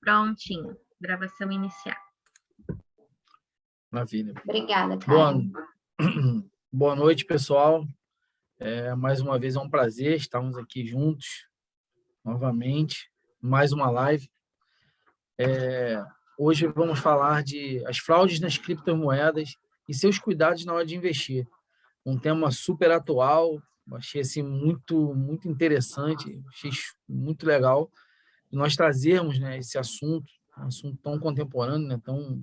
Prontinho. Gravação iniciar. Maravilha. Obrigada, Karen. Boa noite, pessoal. Mais uma vez é um prazer estarmos aqui juntos, novamente, mais uma live. Hoje vamos falar de as fraudes nas criptomoedas e seus cuidados na hora de investir. Um tema super atual, achei assim, muito interessante, achei muito legal nós trazermos, né, esse assunto, um assunto tão contemporâneo, né, tão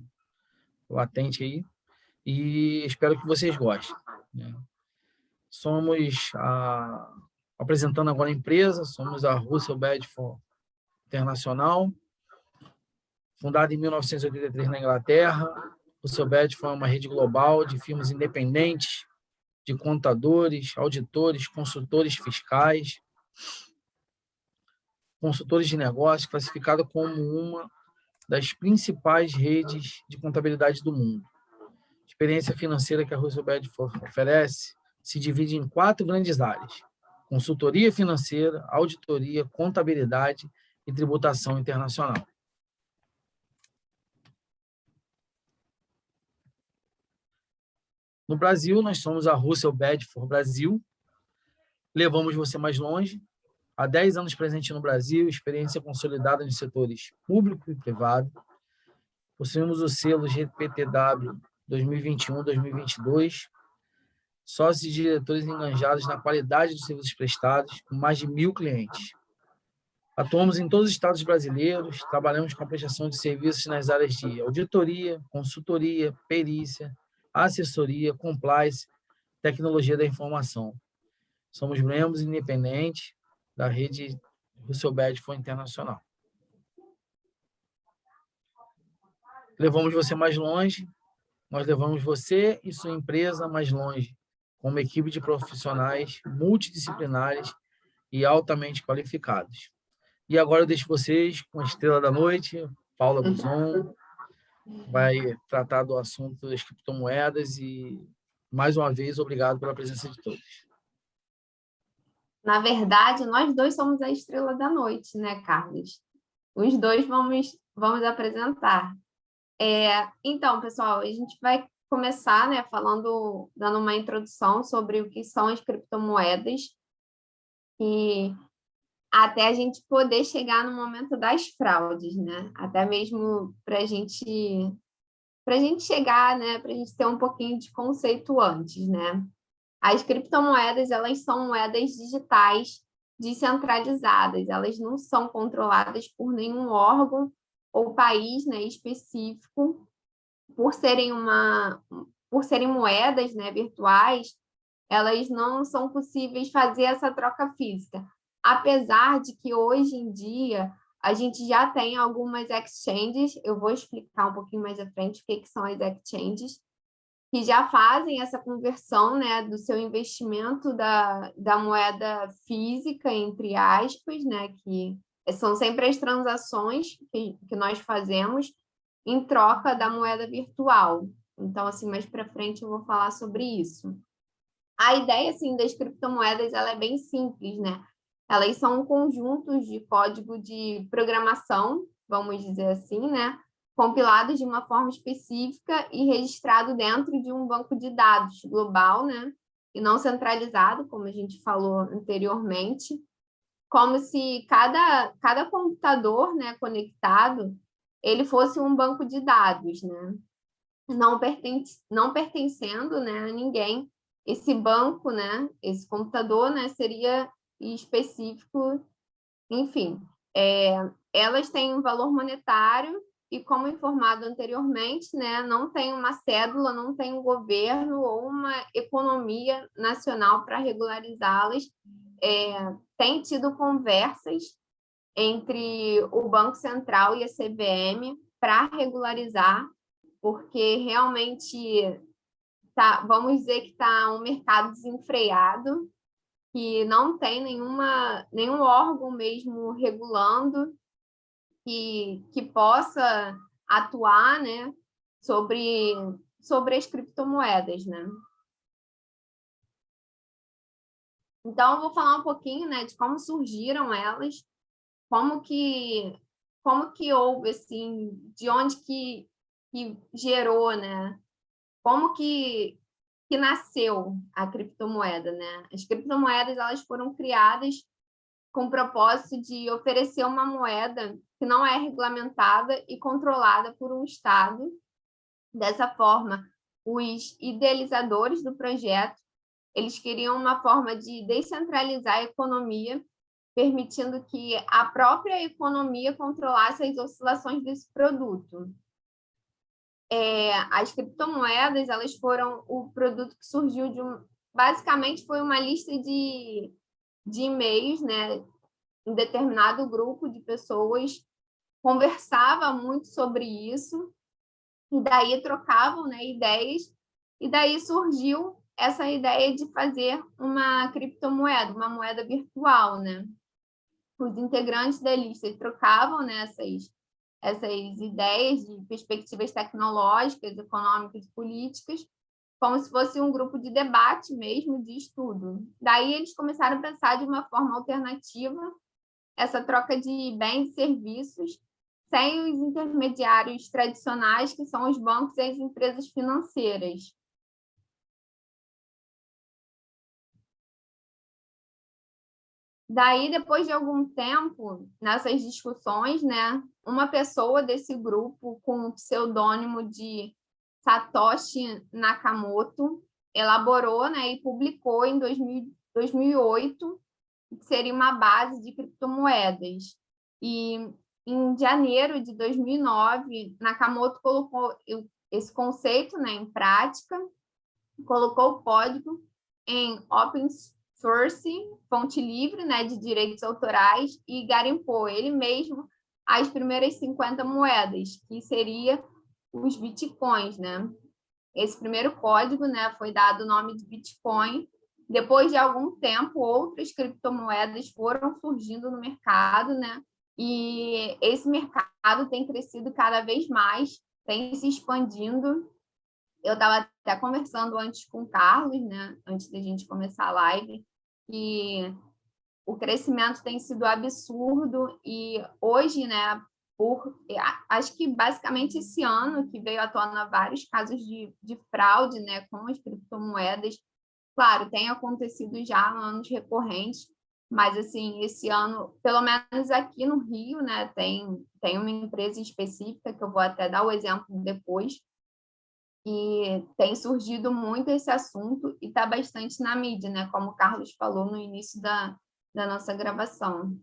latente aí, e espero que vocês gostem, né? Somos apresentando agora a empresa, somos a Russell Bedford Internacional, fundada em 1983 na Inglaterra. Russell Bedford é uma rede global de firmas independentes, de contadores, auditores, consultores fiscais, consultores de negócios, classificada como uma das principais redes de contabilidade do mundo. A experiência financeira que a Russell Bedford oferece se divide em 4 grandes áreas: consultoria financeira, auditoria, contabilidade e tributação internacional. No Brasil, nós somos a Russell Bedford Brasil. Levamos você mais longe. Há 10 anos presente no Brasil, experiência consolidada nos setores público e privado. Possuímos o selo GPTW 2021-2022. Sócios e diretores engajados na qualidade dos serviços prestados, com mais de 1.000 clientes. Atuamos em todos os estados brasileiros, trabalhamos com a prestação de serviços nas áreas de auditoria, consultoria, perícia, assessoria, compliance, tecnologia da informação. Somos membros independentes da rede Russell Bedford Internacional. Levamos você mais longe, nós levamos você e sua empresa mais longe, com uma equipe de profissionais multidisciplinares e altamente qualificados. E agora eu deixo vocês com a estrela da noite, Paula Guzon, vai tratar do assunto das criptomoedas e, mais uma vez, obrigado pela presença de todos. Na verdade, nós dois somos a estrela da noite, né, Carlos? Os dois vamos apresentar. Então, pessoal, a gente vai começar, né, dando uma introdução sobre o que são as criptomoedas e até a gente poder chegar no momento das fraudes, né? Até mesmo para a gente chegar, né, para a gente ter um pouquinho de conceito antes, né? As criptomoedas, elas são moedas digitais descentralizadas, elas não são controladas por nenhum órgão ou país, né, específico, por serem moedas, né, virtuais, elas não são possíveis fazer essa troca física. Apesar de que hoje em dia a gente já tem algumas exchanges, eu vou explicar um pouquinho mais à frente o que são as exchanges, que já fazem essa conversão, né, do seu investimento da moeda física, entre aspas, né, que são sempre as transações que nós fazemos em troca da moeda virtual. Então, assim, mais para frente eu vou falar sobre isso. A ideia, assim, das criptomoedas, ela é bem simples, né? Elas são conjuntos de código de programação, vamos dizer assim, né? Compilados de uma forma específica e registrado dentro de um banco de dados global, né? E não centralizado, como a gente falou anteriormente, como se cada computador, né, conectado, ele fosse um banco de dados, né? Não pertencendo, né, a ninguém. Esse banco, né, esse computador, né, seria específico, enfim. Elas têm um valor monetário e, como informado anteriormente, né, não tem uma cédula, não tem um governo ou uma economia nacional para regularizá-las. Tem tido conversas entre o Banco Central e a CVM para regularizar, porque realmente vamos dizer que está um mercado desenfreado, que não tem nenhum órgão mesmo regulando que possa atuar, né, sobre as criptomoedas, né? Então, eu vou falar um pouquinho, né, de como surgiram elas, como que como que houve, assim, de onde que gerou, né? Como que nasceu a criptomoeda, né? As criptomoedas, elas foram criadas com o propósito de oferecer uma moeda que não é regulamentada e controlada por um Estado. Dessa forma, os idealizadores do projeto, eles queriam uma forma de descentralizar a economia, permitindo que a própria economia controlasse as oscilações desse produto. As criptomoedas, elas foram o produto que surgiu basicamente foi uma lista de e-mails, né? Um determinado grupo de pessoas conversava muito sobre isso, e daí trocavam, né, ideias, e daí surgiu essa ideia de fazer uma criptomoeda, uma moeda virtual, né? Os integrantes da lista trocavam, né, essas ideias de perspectivas tecnológicas, econômicas e políticas, como se fosse um grupo de debate mesmo, de estudo. Daí eles começaram a pensar de uma forma alternativa essa troca de bens e serviços sem os intermediários tradicionais, que são os bancos e as empresas financeiras. Daí, depois de algum tempo, nessas discussões, né, uma pessoa desse grupo, com o pseudônimo de Satoshi Nakamoto, elaborou, né, e publicou em 2008, que seria uma base de criptomoedas. E em janeiro de 2009, Nakamoto colocou esse conceito, né, em prática, colocou o código em open source, fonte livre, né, de direitos autorais, e garimpou ele mesmo as primeiras 50 moedas, que seria os bitcoins, né? Esse primeiro código, né, foi dado o nome de Bitcoin. Depois de algum tempo, outras criptomoedas foram surgindo no mercado, né? E esse mercado tem crescido cada vez mais, tem se expandindo. Eu estava até conversando antes com o Carlos, né, antes da gente começar a live, que o crescimento tem sido absurdo e hoje, né, acho que basicamente esse ano que veio à tona vários casos de fraude, né, com as criptomoedas. Claro, tem acontecido já em anos recorrentes, mas assim, esse ano, pelo menos aqui no Rio, né, tem uma empresa específica que eu vou até dar o exemplo depois, e tem surgido muito esse assunto e está bastante na mídia, né? Como o Carlos falou no início da nossa gravação.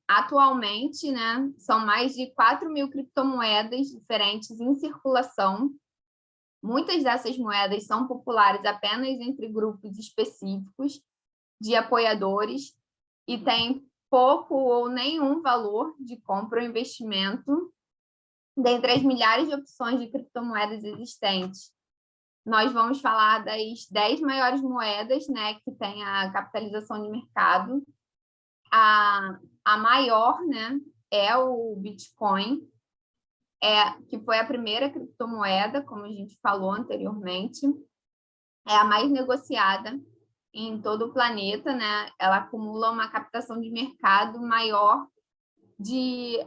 Atualmente, né, são mais de 4.000 criptomoedas diferentes em circulação. Muitas dessas moedas são populares apenas entre grupos específicos de apoiadores e têm pouco ou nenhum valor de compra ou investimento. Dentre as milhares de opções de criptomoedas existentes, nós vamos falar das 10 maiores moedas, né, que têm a capitalização de mercado. A maior, né, é o Bitcoin, que foi a primeira criptomoeda, como a gente falou anteriormente. É a mais negociada em todo o planeta, né? Ela acumula uma captação de mercado maior de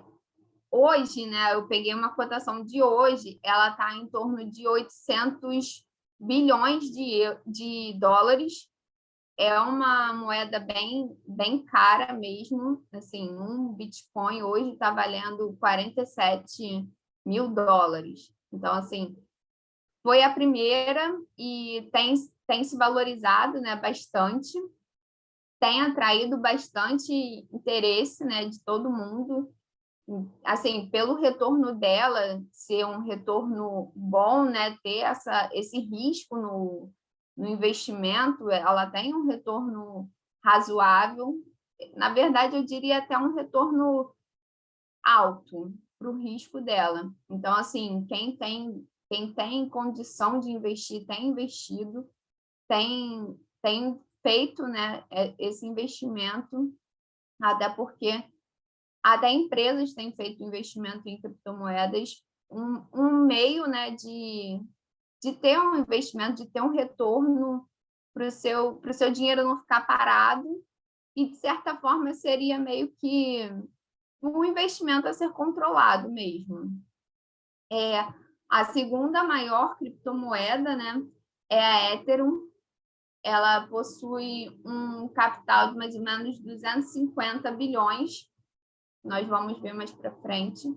hoje, né? Eu peguei uma cotação de hoje, ela está em torno de 800 bilhões de dólares. É uma moeda bem cara mesmo. Assim, um Bitcoin hoje está valendo 47 mil dólares. Então, assim, foi a primeira e tem se valorizado, né, bastante, tem atraído bastante interesse, né, de todo mundo. Assim, pelo retorno dela ser um retorno bom, né, ter esse risco no investimento, ela tem um retorno razoável. Na verdade, eu diria até um retorno alto para o risco dela. Então, assim, quem tem condição de investir, tem investido, tem feito, né, esse investimento, até porque até empresas têm feito investimento em criptomoedas, um meio, né, de ter um investimento, de ter um retorno para o seu dinheiro não ficar parado e, de certa forma, seria meio que um investimento a ser controlado mesmo. A segunda maior criptomoeda, né, é a Ethereum. Ela possui um capital de mais ou menos 250 bilhões. Nós vamos ver mais para frente.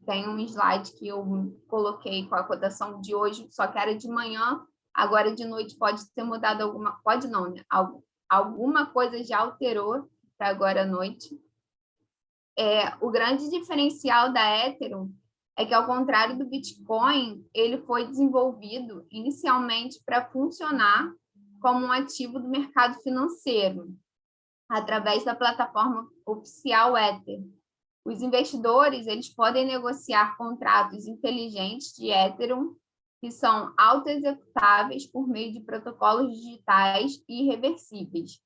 Tem um slide que eu coloquei com a cotação de hoje, só que era de manhã, agora de noite pode ter mudado alguma... Pode não, né? Alguma coisa já alterou para agora à noite. O grande diferencial da Ethereum é que, ao contrário do Bitcoin, ele foi desenvolvido inicialmente para funcionar como um ativo do mercado financeiro, através da plataforma oficial Ether. Os investidores, eles podem negociar contratos inteligentes de Ethereum que são autoexecutáveis por meio de protocolos digitais e irreversíveis.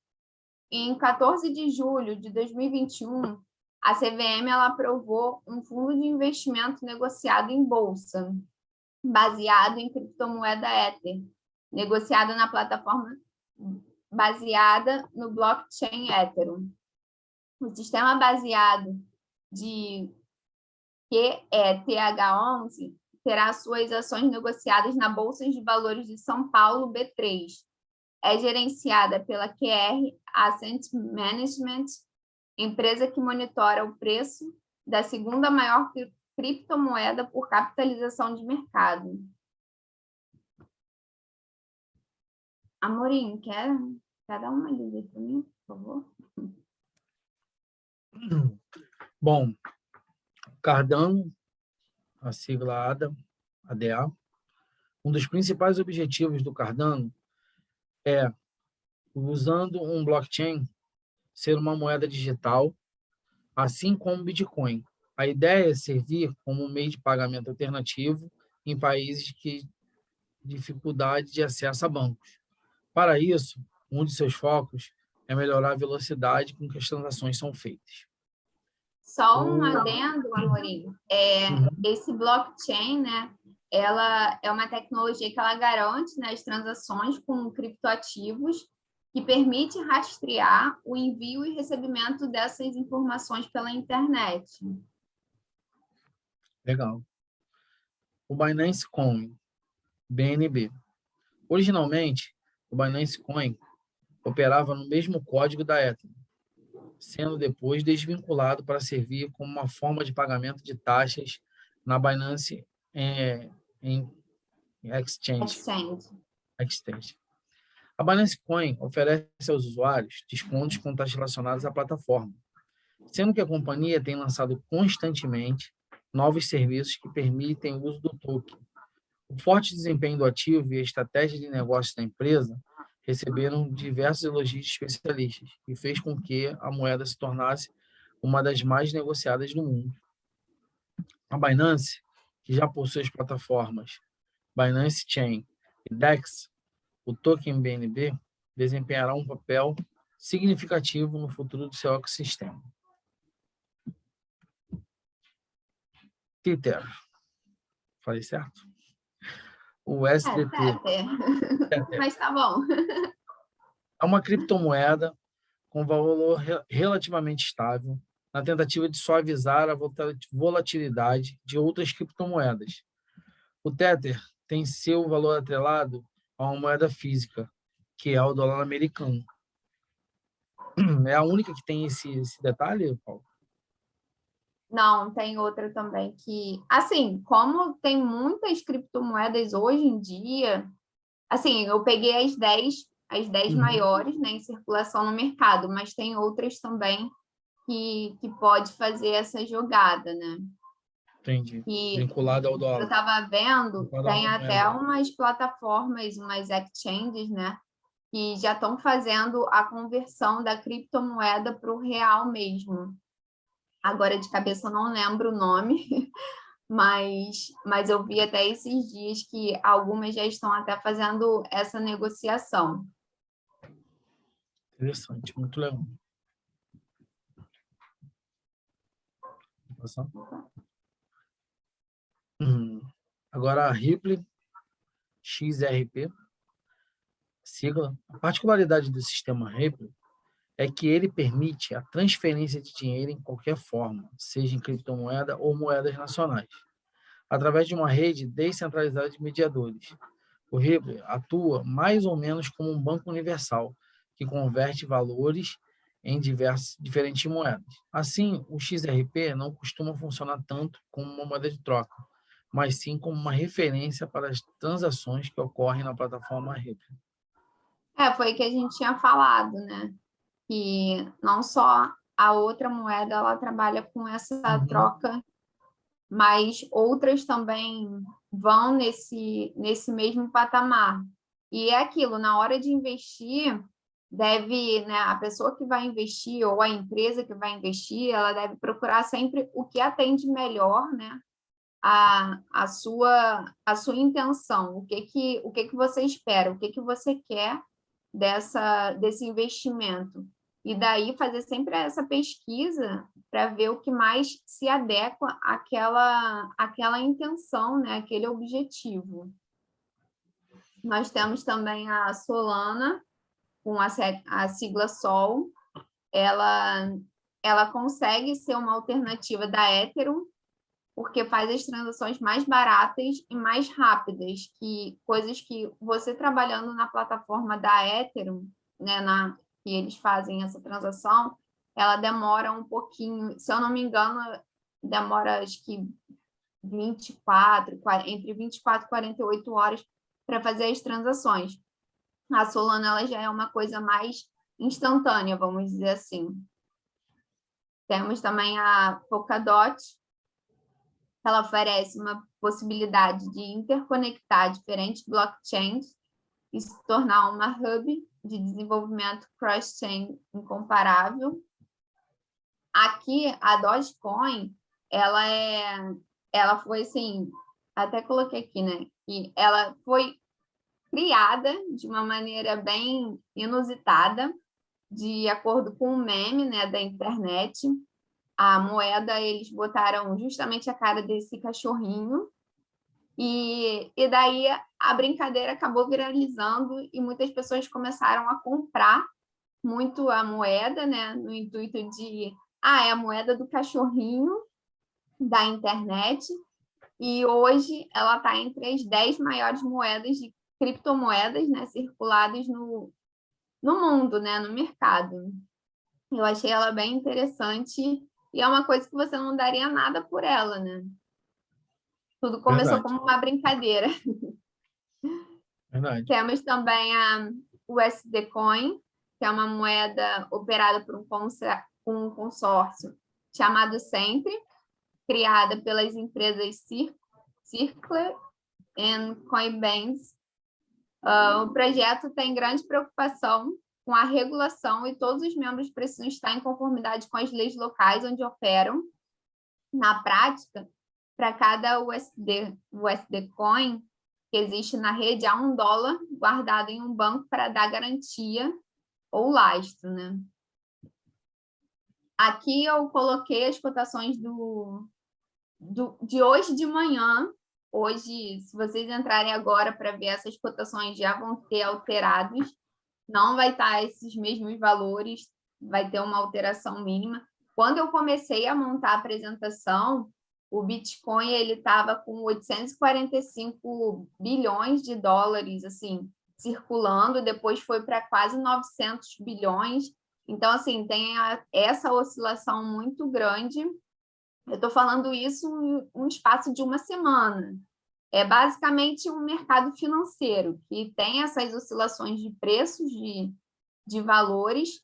Em 14 de julho de 2021, a CVM ela aprovou um fundo de investimento negociado em bolsa, baseado em criptomoeda Ether, negociada na plataforma baseada no blockchain Ethereum. O sistema baseado de QETH11 terá suas ações negociadas na Bolsa de Valores de São Paulo, B3. É gerenciada pela QR Asset Management, empresa que monitora o preço da segunda maior criptomoeda por capitalização de mercado. Amorim, quer dar uma lida para mim, por favor? Bom, Cardano, a sigla ADA, um dos principais objetivos do Cardano é, usando um blockchain, ser uma moeda digital, assim como o Bitcoin. A ideia é servir como um meio de pagamento alternativo em países que dificuldade de acesso a bancos. Para isso, um de seus focos é melhorar a velocidade com que as transações são feitas. Só um adendo, Amorim. Esse blockchain, né, ela é uma tecnologia que ela garante, né, as transações com criptoativos, que permite rastrear o envio e recebimento dessas informações pela internet. Legal. O Binance Coin, BNB. Originalmente, o Binance Coin operava no mesmo código da Ethereum, sendo depois desvinculado para servir como uma forma de pagamento de taxas na Binance Exchange. A Binance Coin oferece aos usuários descontos com taxas relacionadas à plataforma, sendo que a companhia tem lançado constantemente novos serviços que permitem o uso do token. O forte desempenho do ativo e a estratégia de negócios da empresa receberam diversos elogios de especialistas e fez com que a moeda se tornasse uma das mais negociadas do mundo. A Binance, que já possui as plataformas Binance Chain e DEX, o token BNB desempenhará um papel significativo no futuro do seu ecossistema. Tether. Falei certo? O SDT. Mas tá bom. É uma criptomoeda com valor relativamente estável, na tentativa de suavizar a volatilidade de outras criptomoedas. O Tether tem seu valor atrelado a uma moeda física, que é o dólar americano. É a única que tem esse detalhe, Paulo? Não, tem outra também que... Assim, como tem muitas criptomoedas hoje em dia, assim, eu peguei as 10 maiores, né, em circulação no mercado, mas tem outras também que pode fazer essa jogada, né? Entendi. E vinculado ao dólar. eu estava vendo, Vinculado tem à até moeda. umas plataformas, umas exchanges, né, que já estão fazendo a conversão da criptomoeda para o real mesmo. Agora, de cabeça, eu não lembro o nome, mas eu vi até esses dias que algumas já estão até fazendo essa negociação. Interessante, muito legal. Passar. Agora a Ripple XRP, sigla. A particularidade do sistema Ripple é que ele permite a transferência de dinheiro em qualquer forma, seja em criptomoeda ou moedas nacionais, através de uma rede descentralizada de mediadores. O Ripple atua mais ou menos como um banco universal, que converte valores em diferentes moedas. Assim, o XRP não costuma funcionar tanto como uma moeda de troca, mas sim como uma referência para as transações que ocorrem na plataforma Ripple. Foi o que a gente tinha falado, né? Que não só a outra moeda ela trabalha com essa troca, mas outras também vão nesse mesmo patamar. E é aquilo, na hora de investir, deve, né, a pessoa que vai investir ou a empresa que vai investir, ela deve procurar sempre o que atende melhor, né, a sua intenção, o que você espera, o que você quer desse investimento. E daí fazer sempre essa pesquisa para ver o que mais se adequa àquela intenção, né, aquele objetivo. Nós temos também a Solana, com a sigla SOL, ela consegue ser uma alternativa da Ethereum, porque faz as transações mais baratas e mais rápidas, coisas que você trabalhando na plataforma da Ethereum, né, que eles fazem essa transação, ela demora um pouquinho, se eu não me engano, demora acho que entre 24 e 48 horas para fazer as transações. A Solana ela já é uma coisa mais instantânea, vamos dizer assim. Temos também a Polkadot, ela oferece uma possibilidade de interconectar diferentes blockchains e se tornar uma hub de desenvolvimento cross-chain incomparável. Aqui, a Dogecoin, ela foi assim, até coloquei aqui, né? Que ela foi criada de uma maneira bem inusitada, de acordo com um meme, né, da internet. A moeda, eles botaram justamente a cara desse cachorrinho, e daí a brincadeira acabou viralizando e muitas pessoas começaram a comprar muito a moeda, né, no intuito de, é a moeda do cachorrinho da internet, e hoje ela está entre as 10 maiores moedas de criptomoedas, né, circuladas no mundo, né, no mercado. Eu achei ela bem interessante e é uma coisa que você não daria nada por ela, né? Tudo começou como uma brincadeira. Verdade. Temos também a USD Coin, que é uma moeda operada por um consórcio chamado Sempre, criada pelas empresas Circle e Coinbase. O projeto tem grande preocupação com a regulação e todos os membros precisam estar em conformidade com as leis locais onde operam. Na prática, para cada USD Coin que existe na rede, há $1 guardado em um banco para dar garantia ou lastro, né? Aqui eu coloquei as cotações de hoje de manhã. Hoje, se vocês entrarem agora para ver essas cotações, já vão ter alterados. Não vai estar esses mesmos valores, vai ter uma alteração mínima. Quando eu comecei a montar a apresentação, o Bitcoin ele estava com 845 bilhões de dólares assim, circulando, depois foi para quase 900 bilhões. Então, assim, tem essa oscilação muito grande. Eu estou falando isso em um espaço de uma semana. É basicamente um mercado financeiro que tem essas oscilações de preços, de valores,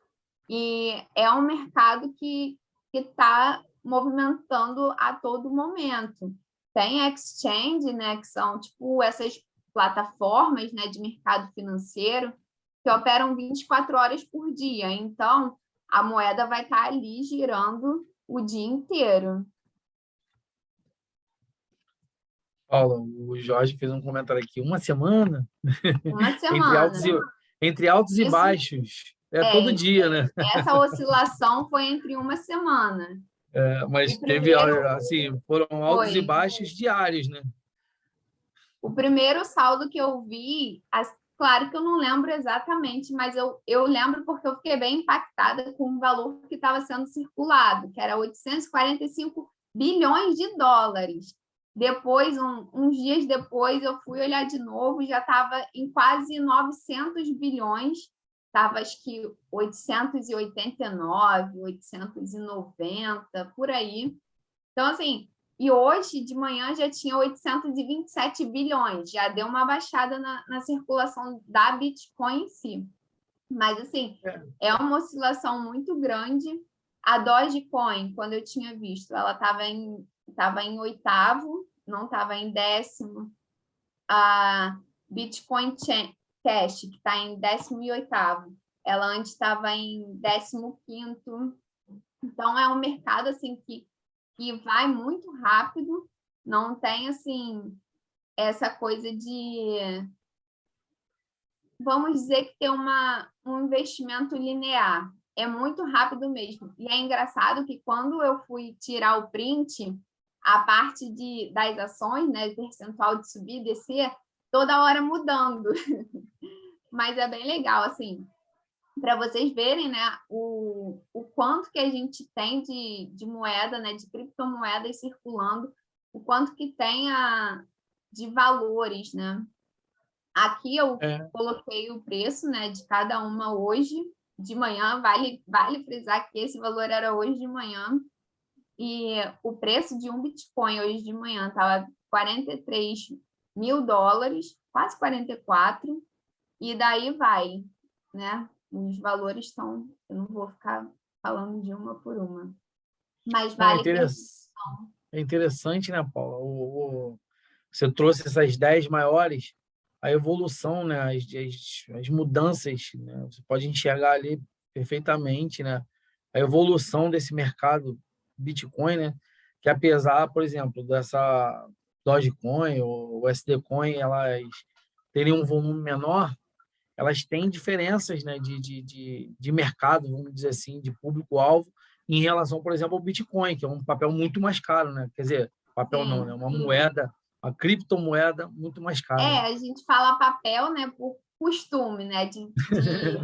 e é um mercado que está movimentando a todo momento. Tem exchange, né, que são tipo essas plataformas, né, de mercado financeiro que operam 24 horas por dia. Então, a moeda vai estar ali girando o dia inteiro. Paula, o Jorge fez um comentário aqui. Uma semana? Uma semana. entre altos e baixos. Todo dia, né? Essa oscilação foi entre uma semana. Mas teve, assim, foram altos e baixos diários, né? O primeiro saldo que eu vi, Claro que eu não lembro exatamente, mas eu lembro porque eu fiquei bem impactada com o valor que estava sendo circulado, que era 845 bilhões de dólares. Depois, uns dias depois, eu fui olhar de novo, já estava em quase 900 bilhões, estava acho que 889, 890, por aí. Então, assim, e hoje de manhã já tinha 827 bilhões, já deu uma baixada na circulação da Bitcoin em si. Mas, assim, é uma oscilação muito grande. A Dogecoin, quando eu tinha visto, ela estava em oitavo, não estava em décimo. A Bitcoin Cash, que está em 18º, ela antes estava em 15º. Então, é um mercado assim que vai muito rápido, não tem assim essa coisa de, vamos dizer que tem um investimento linear, é muito rápido mesmo. E é engraçado que quando eu fui tirar o print, a parte das ações, né, percentual de subir e descer, toda hora mudando. Mas é bem legal, assim, para vocês verem, né, o quanto que a gente tem de moeda, né, de criptomoedas circulando, o quanto que tem de valores, né? Aqui eu coloquei o preço, né, de cada uma hoje, de manhã, vale frisar que esse valor era hoje de manhã, e o preço de um Bitcoin hoje de manhã estava 43 mil dólares, quase 44, e daí vai, né? Os valores estão, eu não vou ficar falando de uma por uma, mas vale. É interessante, né, Paula? Você trouxe essas 10 maiores, a evolução, né, as mudanças, né? Você pode enxergar ali perfeitamente, né, a evolução desse mercado Bitcoin, né, que apesar, por exemplo, dessa Dogecoin ou USD Coin, elas terem um volume menor, elas têm diferenças, né, de mercado, vamos dizer assim, de público-alvo, em relação, por exemplo, ao Bitcoin, que é um papel muito mais caro, né? Quer dizer, papel não, né? Uma moeda, uma criptomoeda muito mais cara. Né? A gente fala papel, né, por costume, né, de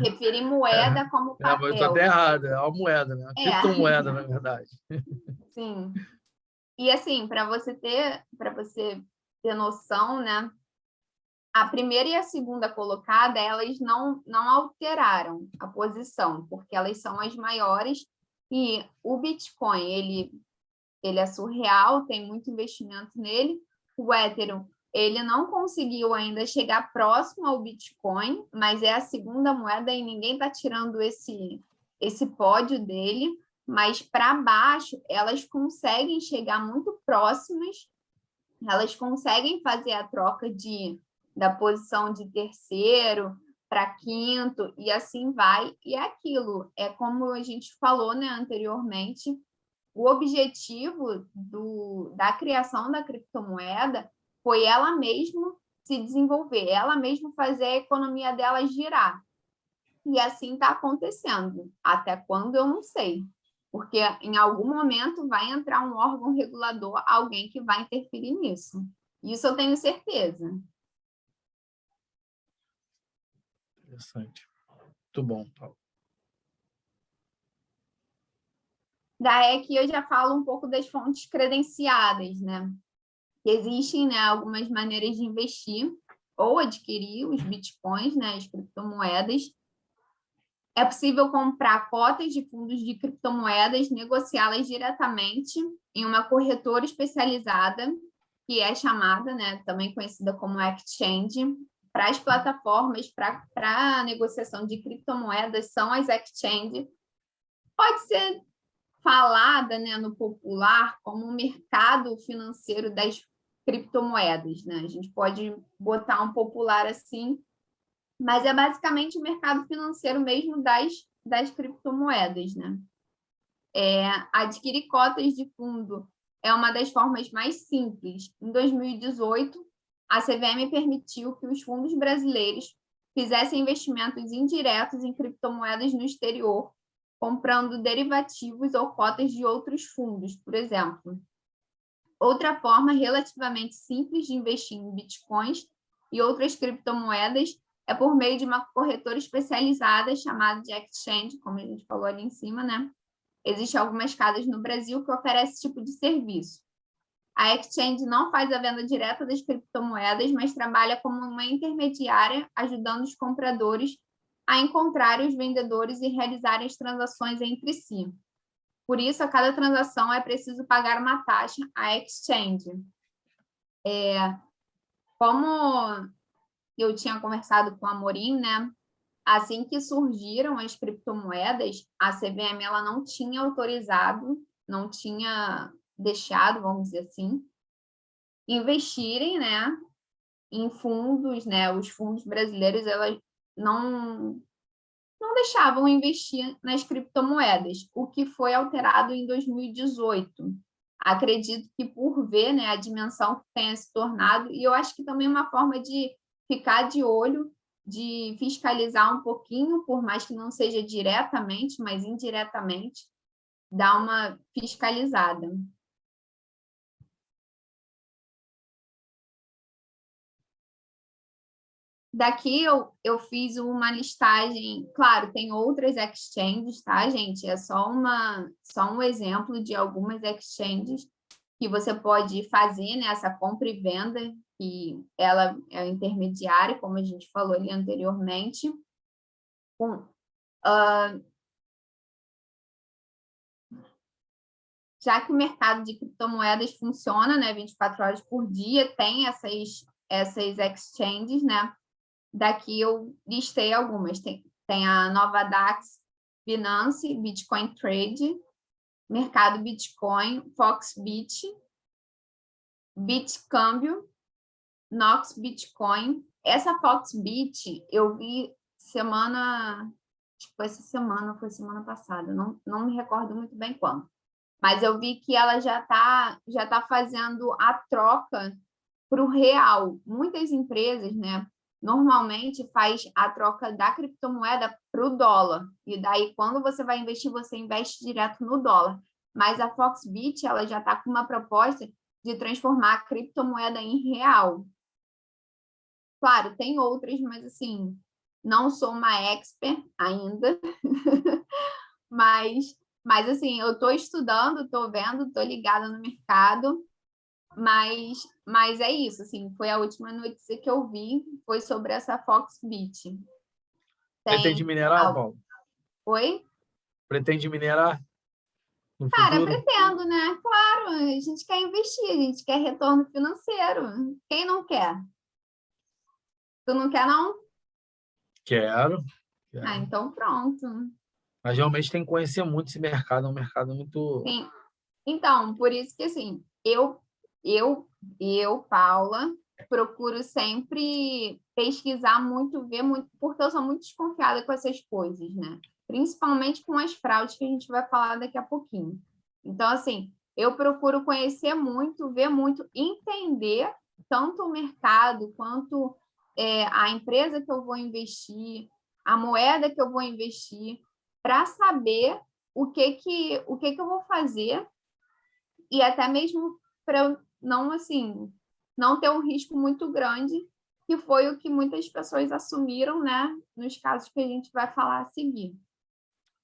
referir moeda como papel. Eu estou até errado, é uma moeda, né? Uma criptomoeda, na verdade. Sim. E assim, para você ter noção, né, a primeira e a segunda colocada, elas não alteraram a posição, porque elas são as maiores, e o Bitcoin, ele é surreal, tem muito investimento nele. O Ethereum, ele não conseguiu ainda chegar próximo ao Bitcoin, mas é a segunda moeda e ninguém está tirando esse pódio dele, mas para baixo, elas conseguem chegar muito próximas, elas conseguem fazer a troca da posição de terceiro para quinto, e assim vai. E é aquilo, é como a gente falou, né, anteriormente, o objetivo da criação da criptomoeda foi ela mesma se desenvolver, ela mesma fazer a economia dela girar. E assim está acontecendo. Até quando, eu não sei. Porque em algum momento vai entrar um órgão regulador, alguém que vai interferir nisso. Isso eu tenho certeza. Interessante. Muito bom, Paulo. Daí aqui eu já falo um pouco das fontes credenciadas, né? Existem, né, algumas maneiras de investir ou adquirir os bitcoins, né, as criptomoedas. É possível comprar cotas de fundos de criptomoedas, negociá-las diretamente em uma corretora especializada, que é chamada, né, também conhecida como exchange. Para as plataformas para negociação de criptomoedas são as exchanges. Pode ser falada, né, no popular como o mercado financeiro das criptomoedas, né? A gente pode botar um popular assim, mas é basicamente o mercado financeiro mesmo das criptomoedas, né? Adquirir cotas de fundo é uma das formas mais simples. Em 2018, a CVM permitiu que os fundos brasileiros fizessem investimentos indiretos em criptomoedas no exterior, comprando derivativos ou cotas de outros fundos, por exemplo. Outra forma relativamente simples de investir em bitcoins e outras criptomoedas é por meio de uma corretora especializada chamada de exchange, como a gente falou ali em cima, né? Existem algumas casas no Brasil que oferecem esse tipo de serviço. A exchange não faz a venda direta das criptomoedas, mas trabalha como uma intermediária, ajudando os compradores a encontrarem os vendedores e realizarem as transações entre si. Por isso, a cada transação é preciso pagar uma taxa à exchange. Como eu tinha conversado com a Amorim, né? Assim que surgiram as criptomoedas, a CVM ela não tinha autorizado, não tinha deixado, vamos dizer assim, investirem, né, em fundos, né? Os fundos brasileiros elas não deixavam investir nas criptomoedas, o que foi alterado em 2018. Acredito que por ver, né, a dimensão que tenha se tornado, e eu acho que também uma forma de ficar de olho, de fiscalizar um pouquinho, por mais que não seja diretamente, mas indiretamente, dar uma fiscalizada. Daqui eu fiz uma listagem, claro, tem outras exchanges, tá, gente? É só um exemplo de algumas exchanges que você pode fazer, né, essa compra e venda, que ela é intermediária, como a gente falou ali anteriormente. Já que o mercado de criptomoedas funciona, né, 24 horas por dia, tem essas exchanges, né? Daqui eu listei algumas. Tem a Novadax, Binance, Bitcoin Trade, Mercado Bitcoin, Foxbit, Bitcâmbio, Nox Bitcoin. Essa Foxbit eu vi semana, acho que foi essa semana, foi semana passada, não me recordo muito bem quando. Mas eu vi que ela já tá fazendo a troca para o real. Muitas empresas, né, normalmente faz a troca da criptomoeda para o dólar. E daí, quando você vai investir, você investe direto no dólar. Mas a Foxbit, ela já está com uma proposta de transformar a criptomoeda em real. Claro, tem outras, mas assim, não sou uma expert ainda. mas assim, eu estou estudando, estou vendo, estou ligada no mercado. Mas é isso, assim, foi a última notícia que eu vi, foi sobre essa Foxbit. Pretende minerar, Paulo? Oi? Pretende minerar no Cara, futuro? pretendo, né? Claro, a gente quer investir, a gente quer retorno financeiro. Quem não quer? Tu não quer, não? Quero. Ah, então pronto. Mas realmente tem que conhecer muito esse mercado, é um mercado muito... Sim. Então, por isso que, assim, Paula, procuro sempre pesquisar muito, ver muito, porque eu sou muito desconfiada com essas coisas, né? Principalmente com as fraudes que a gente vai falar daqui a pouquinho. Então, assim, eu procuro conhecer muito, ver muito, entender tanto o mercado quanto a empresa que eu vou investir, a moeda que eu vou investir, para saber o que eu vou fazer e até mesmo para eu não, assim, não ter um risco muito grande, que foi o que muitas pessoas assumiram, né, nos casos que a gente vai falar a seguir.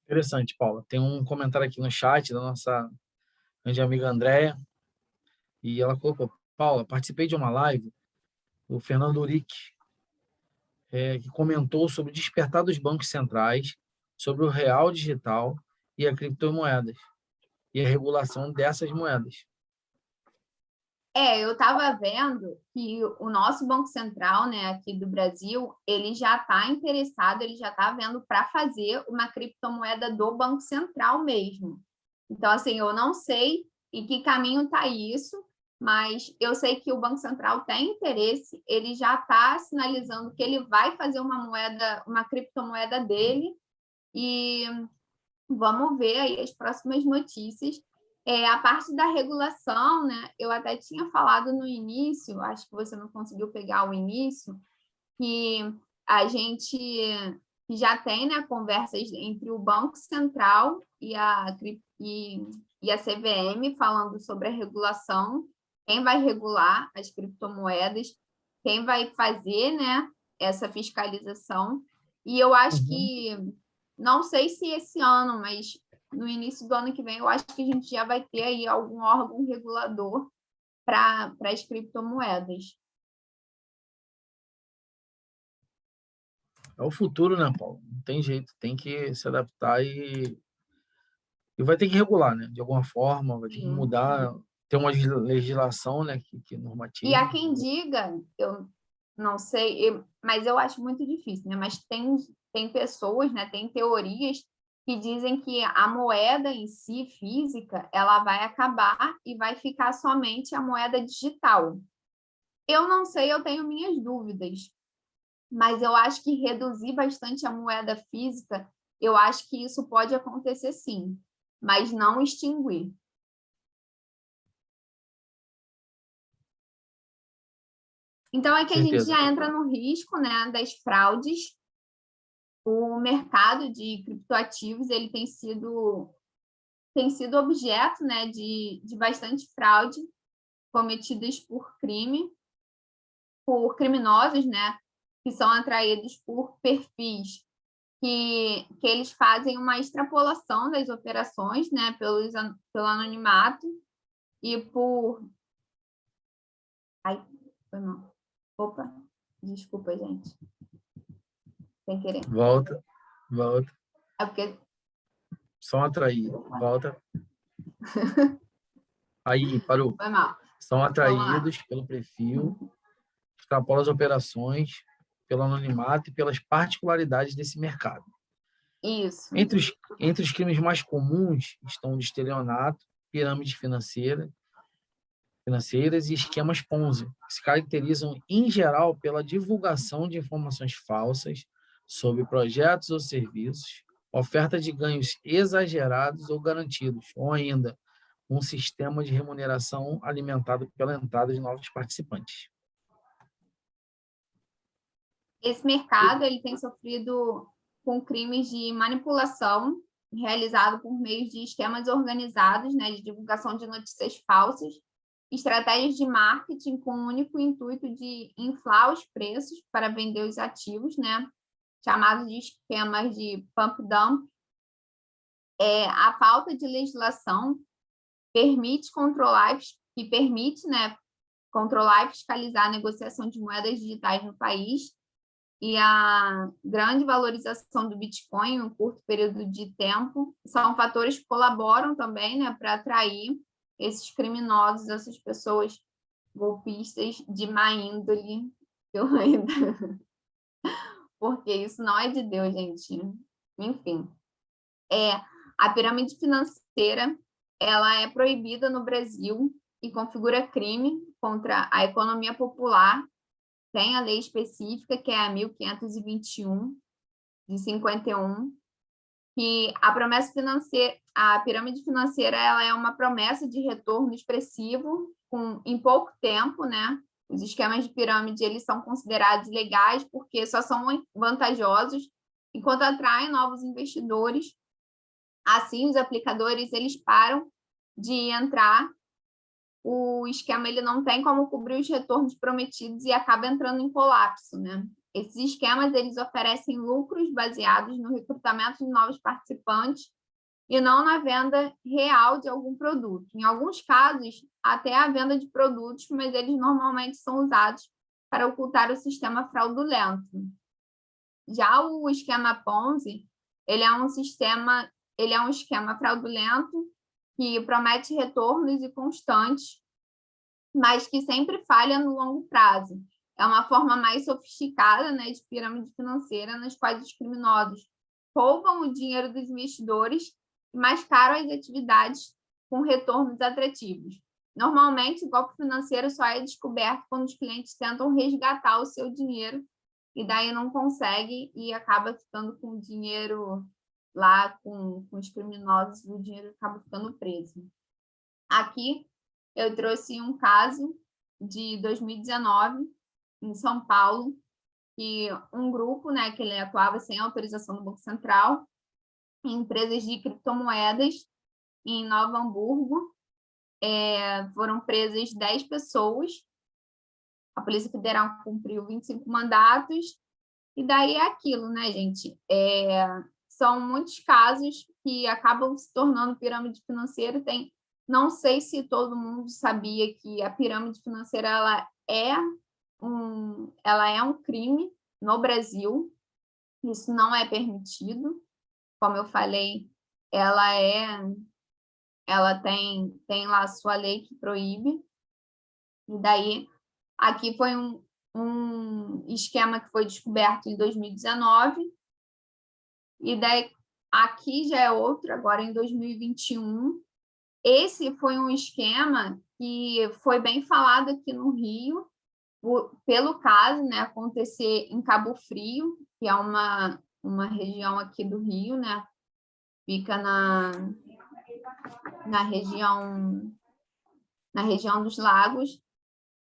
Interessante, Paula. Tem um comentário aqui no chat da nossa grande amiga Andréia, e ela colocou: Paula, participei de uma live do Fernando Uric, que comentou sobre o despertar dos bancos centrais, sobre o real digital e a criptomoedas, e a regulação dessas moedas. Eu estava vendo que o nosso Banco Central, né, aqui do Brasil, ele já está interessado, ele já está vendo para fazer uma criptomoeda do Banco Central mesmo. Então, assim, eu não sei em que caminho está isso, mas eu sei que o Banco Central tem interesse, ele já está sinalizando que ele vai fazer uma criptomoeda dele, e vamos ver aí as próximas notícias. A parte da regulação, né? Eu até tinha falado no início, acho que você não conseguiu pegar o início, que a gente já tem, né, conversas entre o Banco Central e a CVM falando sobre a regulação, quem vai regular as criptomoedas, quem vai fazer, né, essa fiscalização. E eu acho Uhum. que, não sei se esse ano, mas no início do ano que vem, eu acho que a gente já vai ter aí algum órgão regulador para as criptomoedas. É o futuro, né, Paulo? Não tem jeito, tem que se adaptar e vai ter que regular, né? De alguma forma, vai ter que Sim. mudar, ter uma legislação, né, que E há normative. quem diga, eu não sei, mas eu acho muito difícil, né? Mas tem pessoas, né? Tem teorias que dizem que a moeda em si, física, ela vai acabar e vai ficar somente a moeda digital. Eu não sei, eu tenho minhas dúvidas, mas eu acho que reduzir bastante a moeda física, eu acho que isso pode acontecer sim, mas não extinguir. Então, é Com que a gente certeza. já entra no risco, né, das fraudes. O mercado de criptoativos ele tem sido objeto, né, de bastante fraude cometidas por criminosos, né, que são atraídos por perfis que eles fazem uma extrapolação das operações, né, pelo anonimato e por... Ai, foi mal. Opa, desculpa, gente. Sem querer. Volta, volta. É porque... São atraídos. Volta. Aí, parou. Foi mal. São Vamos lá. atraídos pelo perfil, extrapolam as operações, pelo anonimato e pelas particularidades desse mercado. Isso. Entre os crimes mais comuns estão o de estelionato, pirâmide financeiras e esquemas Ponzi, que se caracterizam, em geral, pela divulgação de informações falsas sobre projetos ou serviços, oferta de ganhos exagerados ou garantidos, ou ainda um sistema de remuneração alimentado pela entrada de novos participantes. Esse mercado ele tem sofrido com crimes de manipulação realizado por meio de esquemas organizados, né, de divulgação de notícias falsas, estratégias de marketing com o único intuito de inflar os preços para vender os ativos, né, chamados de esquemas de pump dump. A falta de legislação permite controlar, né, controlar e fiscalizar a negociação de moedas digitais no país, e a grande valorização do Bitcoin em um curto período de tempo são fatores que colaboram também, né, para atrair esses criminosos, essas pessoas golpistas de má índole, porque isso não é de Deus, gente. Enfim, a pirâmide financeira ela é proibida no Brasil e configura crime contra a economia popular. Tem a lei específica, que é a 1521, de 51, que a pirâmide financeira ela é uma promessa de retorno expressivo em pouco tempo, né? Os esquemas de pirâmide eles são considerados legais porque só são vantajosos enquanto atraem novos investidores. Assim, os aplicadores eles param de entrar, o esquema ele não tem como cobrir os retornos prometidos e acaba entrando em colapso, né? Esses esquemas eles oferecem lucros baseados no recrutamento de novos participantes e não na venda real de algum produto. Em alguns casos, até a venda de produtos, mas eles normalmente são usados para ocultar o sistema fraudulento. Já o esquema Ponzi, ele é um esquema fraudulento que promete retornos e constantes, mas que sempre falha no longo prazo. É uma forma mais sofisticada, né, de pirâmide financeira, nas quais os criminosos roubam o dinheiro dos investidores e mascaram as atividades com retornos atrativos. Normalmente, o golpe financeiro só é descoberto quando os clientes tentam resgatar o seu dinheiro e daí não consegue e acaba ficando com o dinheiro lá com os criminosos, o dinheiro acaba ficando preso. Aqui eu trouxe um caso de 2019, em São Paulo, que um grupo, né, que ele atuava sem autorização do Banco Central, em empresas de criptomoedas em Nova Hamburgo, foram presas 10 pessoas, a Polícia Federal cumpriu 25 mandatos E daí é aquilo, né, gente? São muitos casos que acabam se tornando pirâmide financeira. Não sei se todo mundo sabia que a pirâmide financeira ela é um crime no Brasil. Isso não é permitido. Como eu falei, ela tem lá a sua lei que proíbe. E daí, aqui foi um esquema que foi descoberto em 2019, e daí aqui já é outro, agora em 2021. Esse foi um esquema que foi bem falado aqui no Rio, pelo caso, né, acontecer em Cabo Frio, que é uma região aqui do Rio, né, fica na região dos Lagos.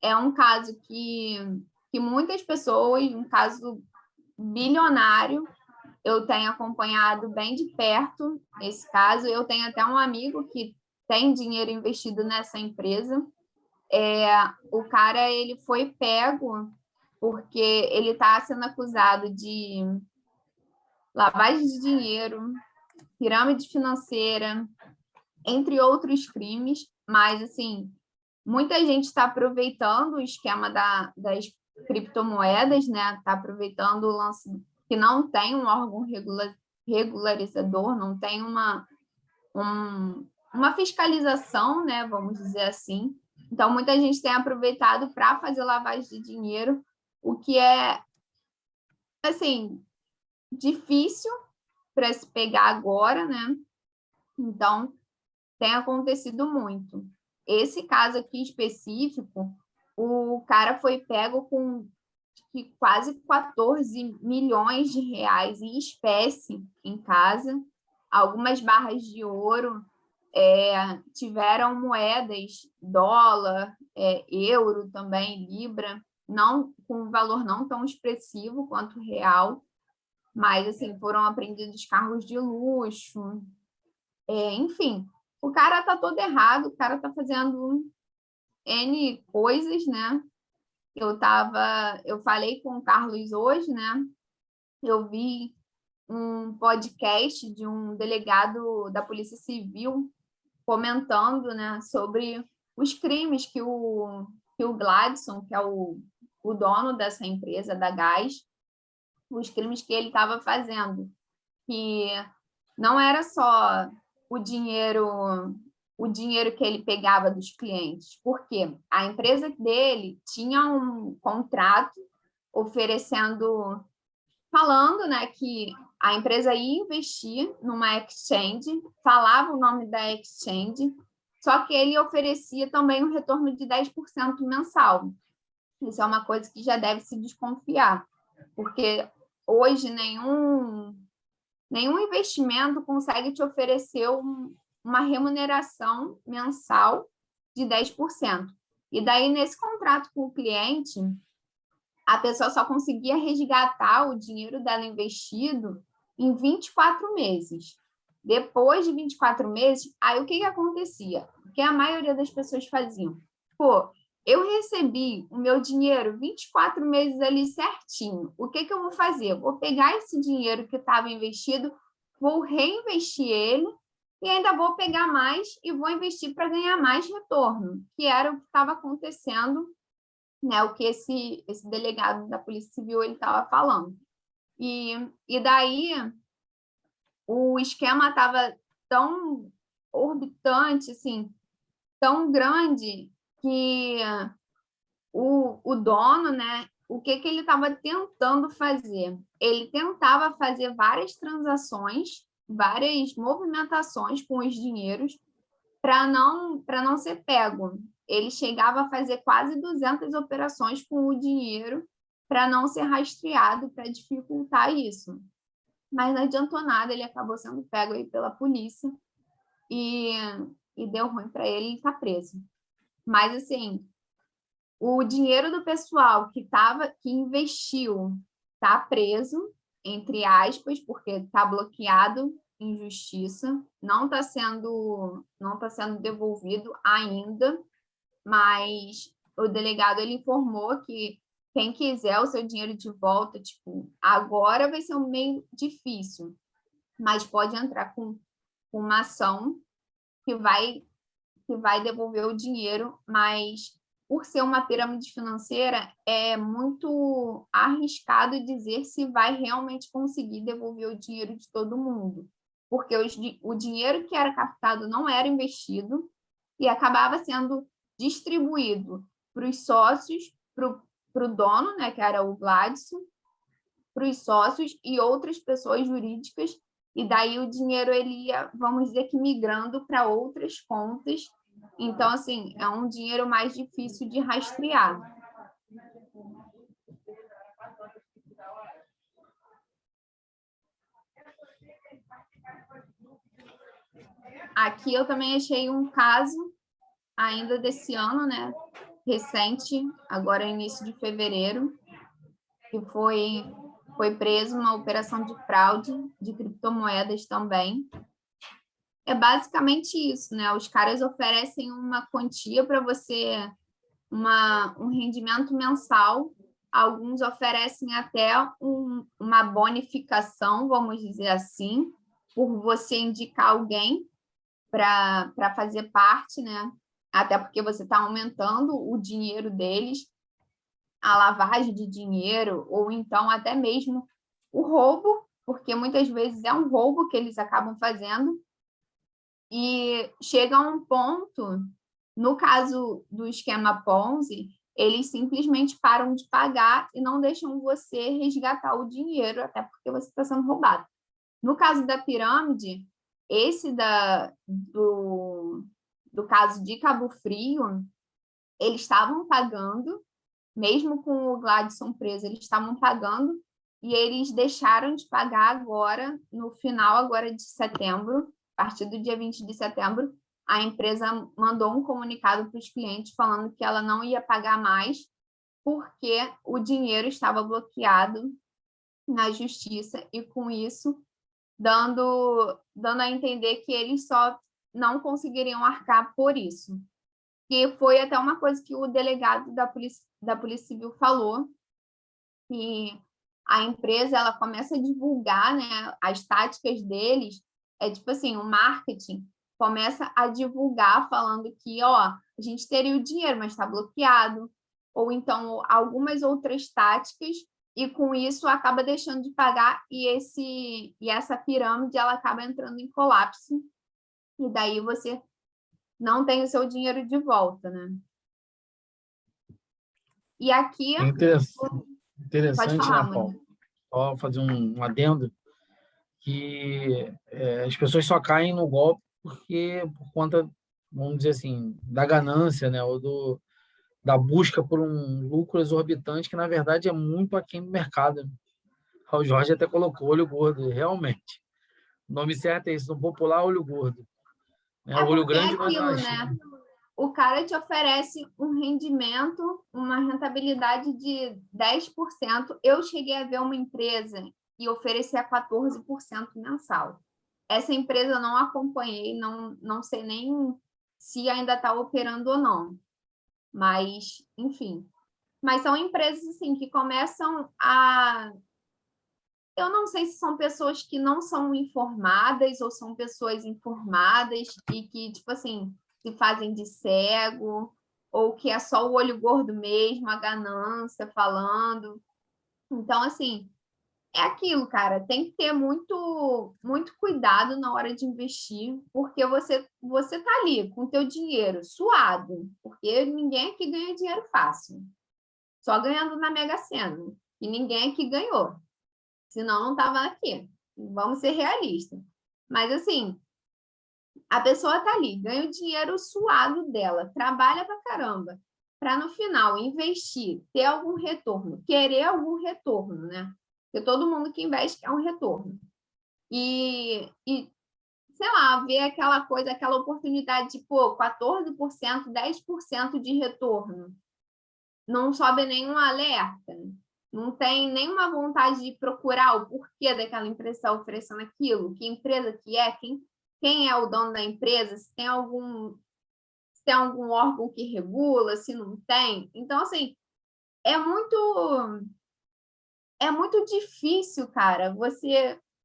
É um caso que muitas pessoas, um caso bilionário, eu tenho acompanhado bem de perto esse caso. Eu tenho até um amigo que tem dinheiro investido nessa empresa. O cara, ele foi pego porque ele está sendo acusado de lavagem de dinheiro, pirâmide financeira, entre outros crimes, mas, assim, muita gente está aproveitando o esquema das criptomoedas, né? Está aproveitando o lance que não tem um órgão regularizador, não tem uma fiscalização, né? Vamos dizer assim. Então, muita gente tem aproveitado para fazer lavagem de dinheiro, o que é, assim, difícil para se pegar agora, né? Então, tem acontecido muito. Esse caso aqui específico, o cara foi pego com quase 14 milhões de reais em espécie em casa, algumas barras de ouro, tiveram moedas, dólar, euro também, libra, não com um valor não tão expressivo quanto o real, mas assim, foram apreendidos carros de luxo, enfim, o cara está todo errado, o cara está fazendo N coisas, né? Eu falei com o Carlos hoje, né? Eu vi um podcast de um delegado da Polícia Civil comentando, né, sobre os crimes que o Gladson, que é o dono dessa empresa, da Gás, os crimes que ele estava fazendo, que não era só o dinheiro que ele pegava dos clientes, porque a empresa dele tinha um contrato falando, né, que a empresa ia investir numa exchange, falava o nome da exchange, só que ele oferecia também um retorno de 10% mensal. Isso é uma coisa que já deve se desconfiar, porque hoje nenhum investimento consegue te oferecer uma remuneração mensal de 10%. E daí, nesse contrato com o cliente, a pessoa só conseguia resgatar o dinheiro dela investido em 24 meses. Depois de 24 meses, aí o que acontecia? O que a maioria das pessoas faziam? Pô, eu recebi o meu dinheiro 24 meses ali certinho. O que eu vou fazer? Eu vou pegar esse dinheiro que estava investido, vou reinvestir ele e ainda vou pegar mais e vou investir para ganhar mais retorno, que era o que estava acontecendo, né? O que esse delegado da Polícia Civil ele estava falando. E daí o esquema estava tão orbitante, assim, tão grande, que o dono, né, o que ele estava tentando fazer? Ele tentava fazer várias transações, várias movimentações com os dinheiros para não ser pego. Ele chegava a fazer quase 200 operações com o dinheiro para não ser rastreado, para dificultar isso. Mas não adiantou nada, ele acabou sendo pego aí pela polícia e deu ruim para ele estar preso. Mas, assim, o dinheiro do pessoal que investiu está preso, entre aspas, porque está bloqueado em justiça, não está sendo devolvido ainda, mas o delegado ele informou que quem quiser o seu dinheiro de volta, tipo, agora vai ser um meio difícil, mas pode entrar com uma ação que vai devolver o dinheiro, mas por ser uma pirâmide financeira, é muito arriscado dizer se vai realmente conseguir devolver o dinheiro de todo mundo, porque o dinheiro que era captado não era investido e acabava sendo distribuído para os sócios, para o dono, né, que era o Gladson, para os sócios e outras pessoas jurídicas, e daí o dinheiro ele ia, vamos dizer que migrando para outras contas. Então, assim, é um dinheiro mais difícil de rastrear. Aqui eu também achei um caso ainda desse ano, né? Recente, agora início de fevereiro, que foi preso uma operação de fraude de criptomoedas também. É basicamente isso, né? Os caras oferecem uma quantia para você, um rendimento mensal. Alguns oferecem até uma bonificação, vamos dizer assim, por você indicar alguém para fazer parte, né? Até porque você está aumentando o dinheiro deles, a lavagem de dinheiro, ou então até mesmo o roubo, porque muitas vezes é um roubo que eles acabam fazendo. E chega a um ponto, no caso do esquema Ponzi, eles simplesmente param de pagar e não deixam você resgatar o dinheiro, até porque você está sendo roubado. No caso da pirâmide, esse do caso de Cabo Frio, eles estavam pagando, mesmo com o Gladson preso, eles estavam pagando, e eles deixaram de pagar agora, no final agora de setembro, a partir do dia 20 de setembro, a empresa mandou um comunicado para os clientes falando que ela não ia pagar mais, porque o dinheiro estava bloqueado na justiça, e com isso dando a entender que eles só não conseguiriam arcar por isso. Que foi até uma coisa que o delegado da Polícia Civil falou, que a empresa ela começa a divulgar, né, as táticas deles, tipo assim, o marketing começa a divulgar falando que, ó, a gente teria o dinheiro, mas está bloqueado, ou então algumas outras táticas, e com isso acaba deixando de pagar, e essa pirâmide ela acaba entrando em colapso, e daí você não tem o seu dinheiro de volta, né? E aqui, É pode interessante, falar, né, Paulo? Mônica. Só fazer um adendo, que as pessoas só caem no golpe por conta, vamos dizer assim, da ganância, né, ou da busca por um lucro exorbitante, que na verdade é muito aquém do mercado. O Jorge até colocou olho gordo, realmente. O nome certo é isso, no popular, olho gordo. Né? É Olho porque é grande nós aquilo, achamos. né? O cara te oferece um rendimento, uma rentabilidade de 10%. Eu cheguei a ver uma empresa que oferecia 14% mensal. Essa empresa eu não acompanhei, não sei nem se ainda está operando ou não. Mas, enfim. Mas são empresas assim, que começam a... Eu não sei se são pessoas que não são informadas ou são pessoas informadas e que, tipo assim, se fazem de cego, ou que é só o olho gordo mesmo, a ganância falando. Então, assim, é aquilo, cara, tem que ter muito cuidado na hora de investir, porque você tá ali com o teu dinheiro suado, porque ninguém aqui ganha dinheiro fácil, só ganhando na Mega Sena, e ninguém aqui ganhou, senão não estava aqui. Vamos ser realistas. Mas, assim, a pessoa está ali, ganha o dinheiro suado dela, trabalha pra caramba, para no final investir, ter algum retorno, querer algum retorno, né? Porque todo mundo que investe quer um retorno. E sei lá, ver aquela coisa, aquela oportunidade de, pô, 14%, 10% de retorno. Não sobe nenhum alerta, não tem nenhuma vontade de procurar o porquê daquela empresa estar oferecendo aquilo, que empresa que é, quem é o dono da empresa, se tem algum órgão que regula, se não tem. Então, assim, é muito difícil, cara.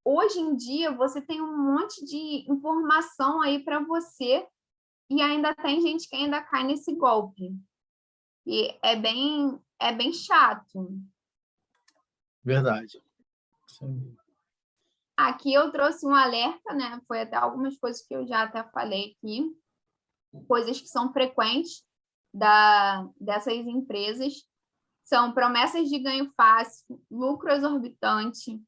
Hoje em dia, você tem um monte de informação aí para você e ainda tem gente que ainda cai nesse golpe. E é bem chato. Verdade. Sim. Aqui eu trouxe um alerta, né? Foi até algumas coisas que eu já até falei aqui, coisas que são frequentes dessas empresas, são promessas de ganho fácil, lucro exorbitante,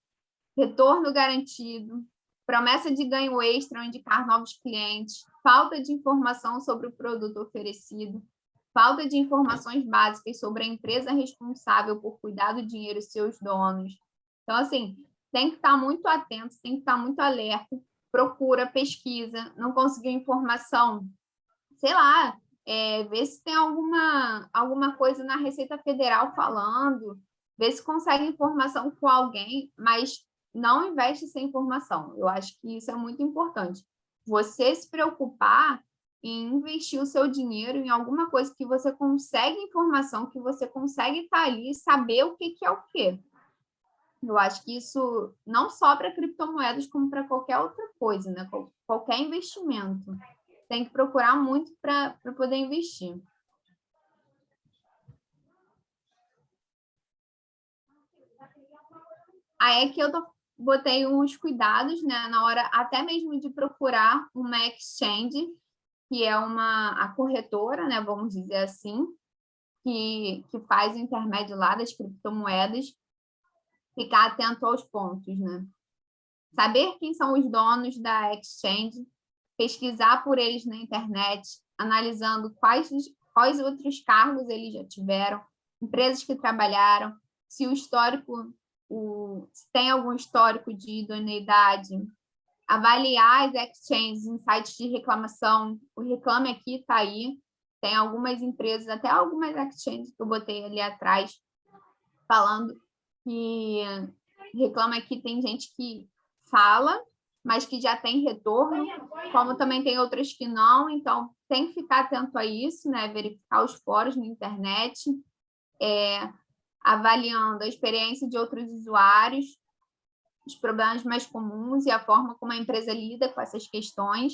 retorno garantido, promessa de ganho extra ao indicar novos clientes, falta de informação sobre o produto oferecido, falta de informações básicas sobre a empresa responsável por cuidar do dinheiro e seus donos. Então, assim, tem que estar muito atento, tem que estar muito alerta, procura, pesquisa, não conseguiu informação, sei lá, ver se tem alguma coisa na Receita Federal falando, ver se consegue informação com alguém, mas não investe sem informação. Eu acho que isso é muito importante. Você se preocupar em investir o seu dinheiro em alguma coisa que você consegue informação, que você consegue estar ali e saber o que é o quê. Eu acho que isso não só para criptomoedas, como para qualquer outra coisa, né? Qualquer investimento. Tem que procurar muito para poder investir. Aí é que eu botei uns cuidados, né, na hora até mesmo de procurar uma exchange, que é a corretora, né, vamos dizer assim, que faz o intermédio lá das criptomoedas, ficar atento aos pontos, né? Saber quem são os donos da exchange, pesquisar por eles na internet, analisando quais outros cargos eles já tiveram, empresas que trabalharam, se o histórico, se tem algum histórico de idoneidade, avaliar as exchanges em sites de reclamação. O Reclame Aqui está aí, tem algumas empresas, até algumas exchanges que eu botei ali atrás, falando que Reclame Aqui tem gente que fala, mas que já tem retorno, como também tem outras que não, então tem que ficar atento a isso, né? Verificar os fóruns na internet, avaliando a experiência de outros usuários, os problemas mais comuns e a forma como a empresa lida com essas questões.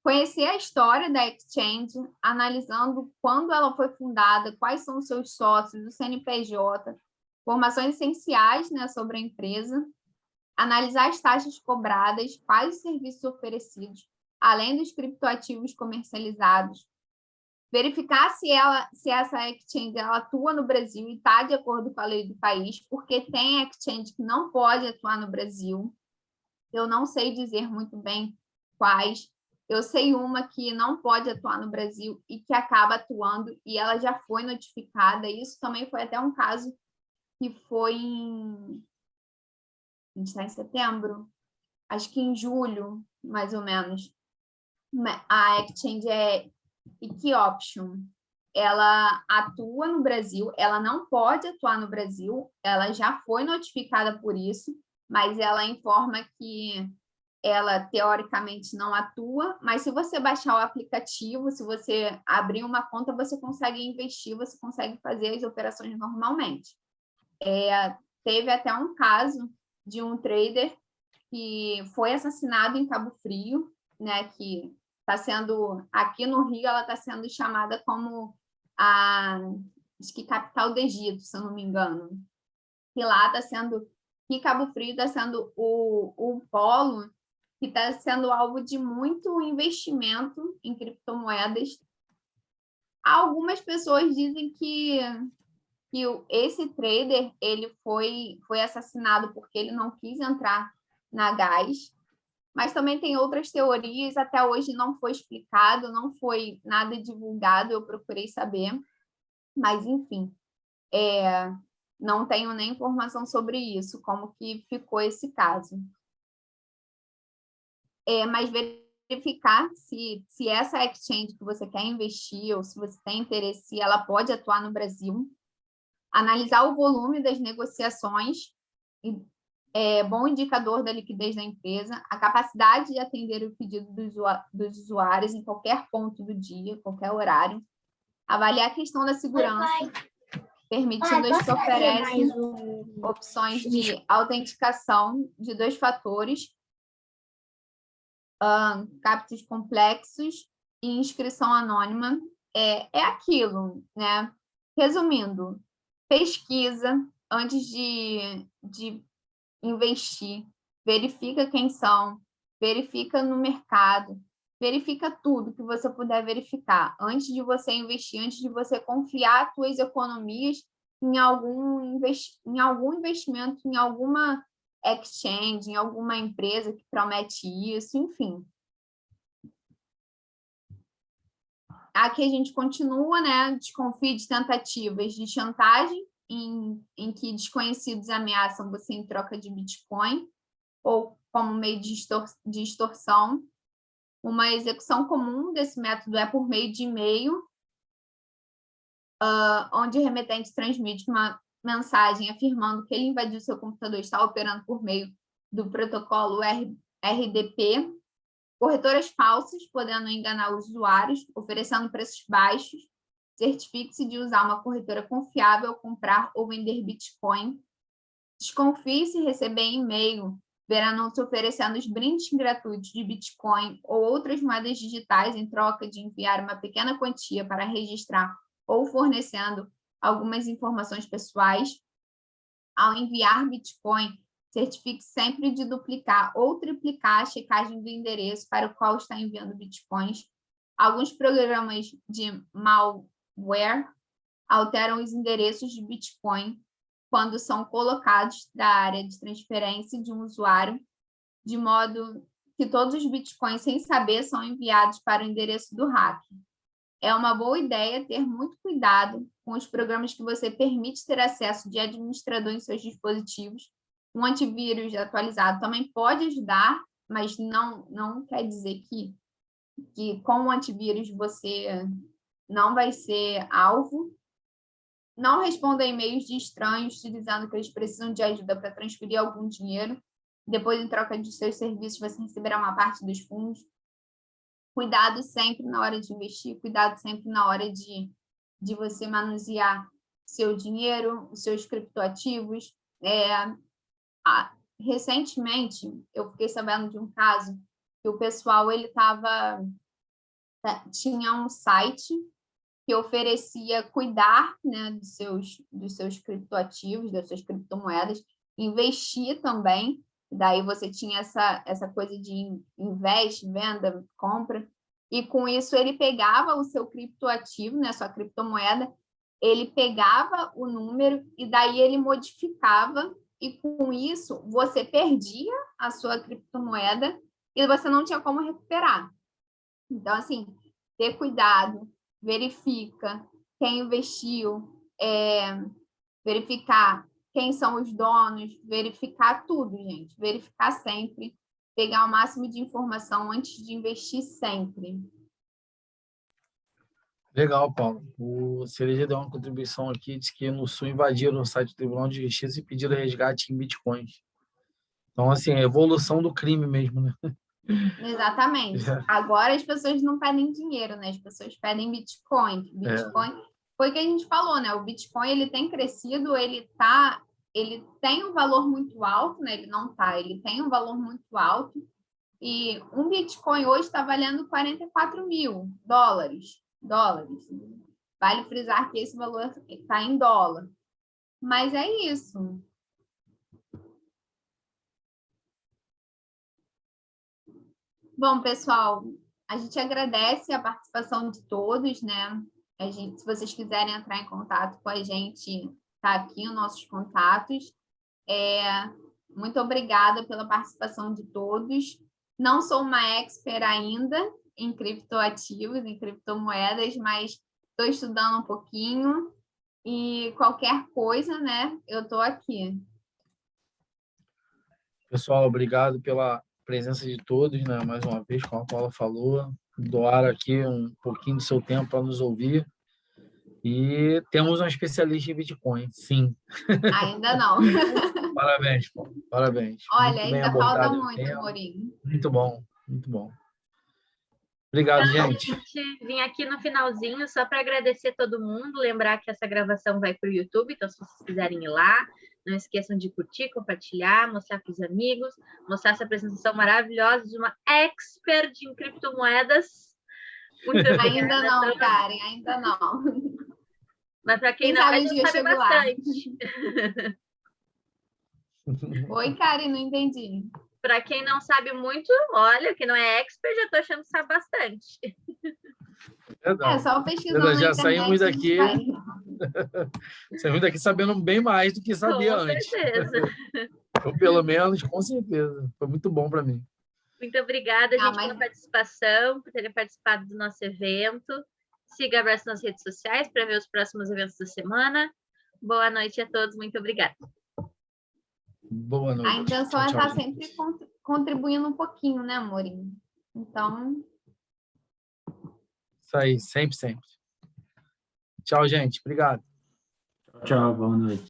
Conhecer a história da exchange, analisando quando ela foi fundada, quais são os seus sócios, o CNPJ, informações essenciais, né, sobre a empresa. Analisar as taxas cobradas, quais os serviços oferecidos, além dos criptoativos comercializados. Verificar se essa exchange ela atua no Brasil e está de acordo com a lei do país, porque tem exchange que não pode atuar no Brasil. Eu não sei dizer muito bem quais. Eu sei uma que não pode atuar no Brasil e que acaba atuando, e ela já foi notificada. Isso também foi até um caso que foi a gente está em setembro, acho que em julho, mais ou menos. A exchange é Equioption. Ela atua no Brasil, ela não pode atuar no Brasil, ela já foi notificada por isso, mas ela informa que ela teoricamente não atua, mas se você baixar o aplicativo, se você abrir uma conta, você consegue investir, você consegue fazer as operações normalmente. Teve até um caso de um trader que foi assassinado em Cabo Frio, né, que está sendo, aqui no Rio, ela está sendo chamada como acho que capital do Egito, se eu não me engano. E lá está sendo, que Cabo Frio está sendo o polo que está sendo alvo de muito investimento em criptomoedas. Algumas pessoas dizem que esse trader ele foi assassinado porque ele não quis entrar na Gás, mas também tem outras teorias, até hoje não foi explicado, não foi nada divulgado, eu procurei saber, mas enfim, não tenho nem informação sobre isso, como que ficou esse caso. Mas verificar se essa exchange que você quer investir ou se você tem interesse, se ela pode atuar no Brasil, analisar o volume das negociações, bom indicador da liquidez da empresa, a capacidade de atender o pedido dos usuários em qualquer ponto do dia, qualquer horário, avaliar a questão da segurança, permitindo as que oferecem opções de autenticação de 2 fatores, captchas complexos e inscrição anônima. É aquilo, né? Resumindo, pesquisa antes de investir, verifica quem são, verifica no mercado, verifica tudo que você puder verificar antes de você investir, antes de você confiar as suas economias em algum investimento, em alguma exchange, em alguma empresa que promete isso, enfim. Aqui a gente continua, né? Desconfie de tentativas de chantagem em que desconhecidos ameaçam você em troca de Bitcoin ou como meio de extorsão. Uma execução comum desse método é por meio de e-mail, onde o remetente transmite uma mensagem afirmando que ele invadiu seu computador e está operando por meio do protocolo RDP. Corretoras falsas, podendo enganar os usuários, oferecendo preços baixos. Certifique-se de usar uma corretora confiável ao comprar ou vender Bitcoin. Desconfie se receber e-mail ver anúncio oferecendo os brindes gratuitos de Bitcoin ou outras moedas digitais em troca de enviar uma pequena quantia para registrar ou fornecendo algumas informações pessoais. Ao enviar Bitcoin, certifique sempre de duplicar ou triplicar a checagem do endereço para o qual está enviando Bitcoins. Alguns programas de malware alteram os endereços de Bitcoin quando são colocados da área de transferência de um usuário, de modo que todos os Bitcoins, sem saber, são enviados para o endereço do hacker. É uma boa ideia ter muito cuidado com os programas que você permite ter acesso de administrador em seus dispositivos. Um antivírus atualizado também pode ajudar, mas não quer dizer que com o antivírus você não vai ser alvo. Não responda a e-mails de estranhos dizendo que eles precisam de ajuda para transferir algum dinheiro. Depois, em troca de seus serviços, você receberá uma parte dos fundos. Cuidado sempre na hora de investir, cuidado sempre na hora de você manusear seu dinheiro, os seus criptoativos. Recentemente, eu fiquei sabendo de um caso que o pessoal tinha um site que oferecia cuidar, né, dos seus criptoativos, das suas criptomoedas, investir também. Daí você tinha essa coisa de investe, venda, compra, e com isso ele pegava o seu criptoativo, né, sua criptomoeda, ele pegava o número e daí ele modificava, e com isso você perdia a sua criptomoeda e você não tinha como recuperar. Então, assim, ter cuidado, verifica quem investiu, verificar quem são os donos, verificar tudo, gente. Verificar sempre, pegar o máximo de informação antes de investir sempre. Legal, Paulo. O Cereja deu uma contribuição aqui, disse que no Sul invadiram o site do Tribunal de Justiça e pediram resgate em bitcoins. Então, assim, é a evolução do crime mesmo, né? Exatamente. Agora as pessoas não pedem dinheiro, né? As pessoas pedem Bitcoin. Bitcoin foi o que a gente falou, né? O Bitcoin ele tem crescido, ele tem um valor muito alto, né? Ele tem um valor muito alto. E um Bitcoin hoje está valendo 44 mil dólares. Vale frisar que esse valor está em dólar. Mas é isso. Bom, pessoal, a gente agradece a participação de todos, né? Se vocês quiserem entrar em contato com a gente, tá aqui os nossos contatos. Muito obrigada pela participação de todos. Não sou uma expert ainda em criptoativos, em criptomoedas, mas estou estudando um pouquinho e qualquer coisa, né? Eu estou aqui. Pessoal, obrigado pela presença de todos, né? Mais uma vez, como a Paula falou, doar aqui um pouquinho do seu tempo para nos ouvir. E temos um especialista em Bitcoin, sim. Ainda não. Parabéns, Paulo. Parabéns. Olha, muito bem ainda falta abordado muito, Amorim. Muito bom, muito bom. Obrigado, gente. Gente, vim aqui no finalzinho só para agradecer todo mundo, lembrar que essa gravação vai para o YouTube, então se vocês quiserem ir lá, não esqueçam de curtir, compartilhar, mostrar para os amigos, mostrar essa apresentação maravilhosa de uma expert em criptomoedas. Muito obrigada. Ainda não, Karen, ainda não. Mas para quem Quem não, sabe a um gente dia eu sabe chego lá. bastante. Oi, Karen, não entendi. Para quem não sabe muito, olha, que não é expert, já estou achando que sabe bastante. É, só pesquisando na Já internet. saímos a gente daqui. vai. Saímos daqui sabendo bem mais do que sabia Com antes. certeza. Ou pelo menos, com certeza. Foi muito bom para mim. Muito obrigada, gente, pela participação, por terem participado do nosso evento. Siga a Abraço nas redes sociais para ver os próximos eventos da semana. Boa noite a todos, muito obrigada. Boa noite. A intenção é Tchau, estar tchau, sempre contribuindo um pouquinho, né, Amorim? Então, isso aí, sempre, sempre. Tchau, gente. Obrigado. Tchau, boa noite.